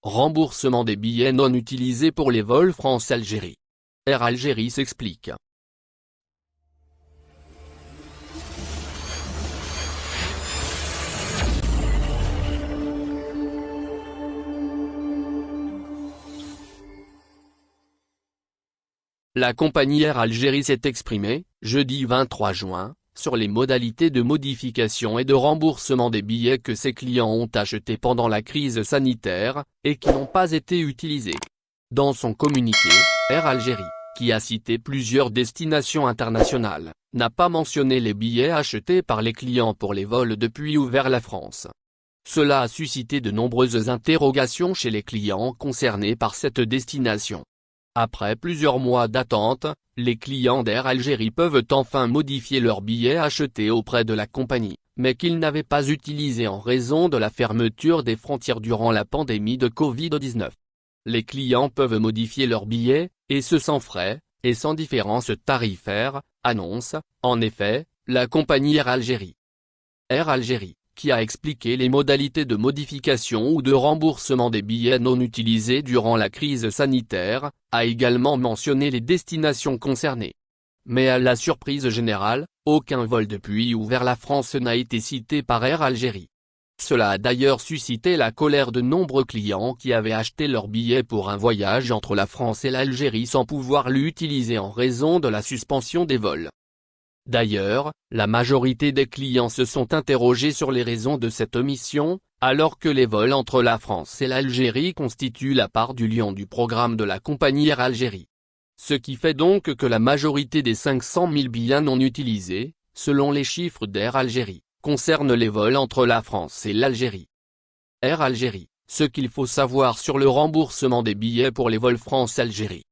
Remboursement des billets non utilisés pour les vols France-Algérie. Air Algérie s'explique. La compagnie Air Algérie s'est exprimée, jeudi 23 juin, sur les modalités de modification et de remboursement des billets que ses clients ont achetés pendant la crise sanitaire, et qui n'ont pas été utilisés. Dans son communiqué, Air Algérie, qui a cité plusieurs destinations internationales, n'a pas mentionné les billets achetés par les clients pour les vols depuis ou vers la France. Cela a suscité de nombreuses interrogations chez les clients concernés par cette destination. Après plusieurs mois d'attente, les clients d'Air Algérie peuvent enfin modifier leurs billets achetés auprès de la compagnie, mais qu'ils n'avaient pas utilisés en raison de la fermeture des frontières durant la pandémie de Covid-19. Les clients peuvent modifier leurs billets, et ce sans frais, et sans différence tarifaire, annonce, en effet, la compagnie Air Algérie. Air Algérie, qui a expliqué les modalités de modification ou de remboursement des billets non utilisés durant la crise sanitaire, a également mentionné les destinations concernées. Mais à la surprise générale, aucun vol depuis ou vers la France n'a été cité par Air Algérie. Cela a d'ailleurs suscité la colère de nombreux clients qui avaient acheté leur billet pour un voyage entre la France et l'Algérie sans pouvoir l'utiliser en raison de la suspension des vols. D'ailleurs, la majorité des clients se sont interrogés sur les raisons de cette omission, alors que les vols entre la France et l'Algérie constituent la part du lion du programme de la compagnie Air Algérie. Ce qui fait donc que la majorité des 500 000 billets non utilisés, selon les chiffres d'Air Algérie, concernent les vols entre la France et l'Algérie. Air Algérie, ce qu'il faut savoir sur le remboursement des billets pour les vols France-Algérie.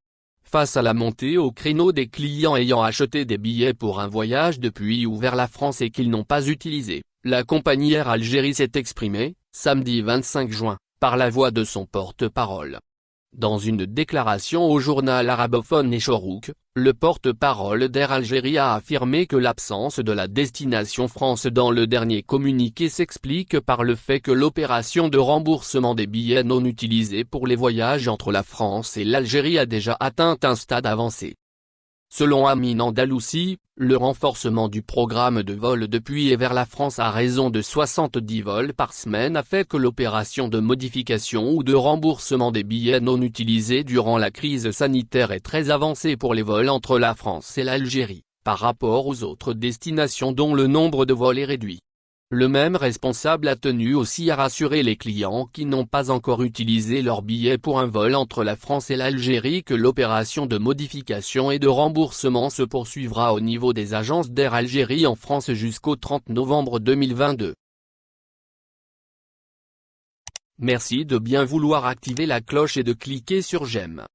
Face à la montée au créneau des clients ayant acheté des billets pour un voyage depuis ou vers la France et qu'ils n'ont pas utilisé, la compagnie Air Algérie s'est exprimée, samedi 25 juin, par la voix de son porte-parole. Dans une déclaration au journal arabophone Echorouk, le porte-parole d'Air Algérie a affirmé que l'absence de la destination France dans le dernier communiqué s'explique par le fait que l'opération de remboursement des billets non utilisés pour les voyages entre la France et l'Algérie a déjà atteint un stade avancé. Selon Amine Andalousi, le renforcement du programme de vol depuis et vers la France à raison de 70 vols par semaine a fait que l'opération de modification ou de remboursement des billets non utilisés durant la crise sanitaire est très avancée pour les vols entre la France et l'Algérie, par rapport aux autres destinations dont le nombre de vols est réduit. Le même responsable a tenu aussi à rassurer les clients qui n'ont pas encore utilisé leur billet pour un vol entre la France et l'Algérie que l'opération de modification et de remboursement se poursuivra au niveau des agences d'Air Algérie en France jusqu'au 30 novembre 2022. Merci de bien vouloir activer la cloche et de cliquer sur j'aime.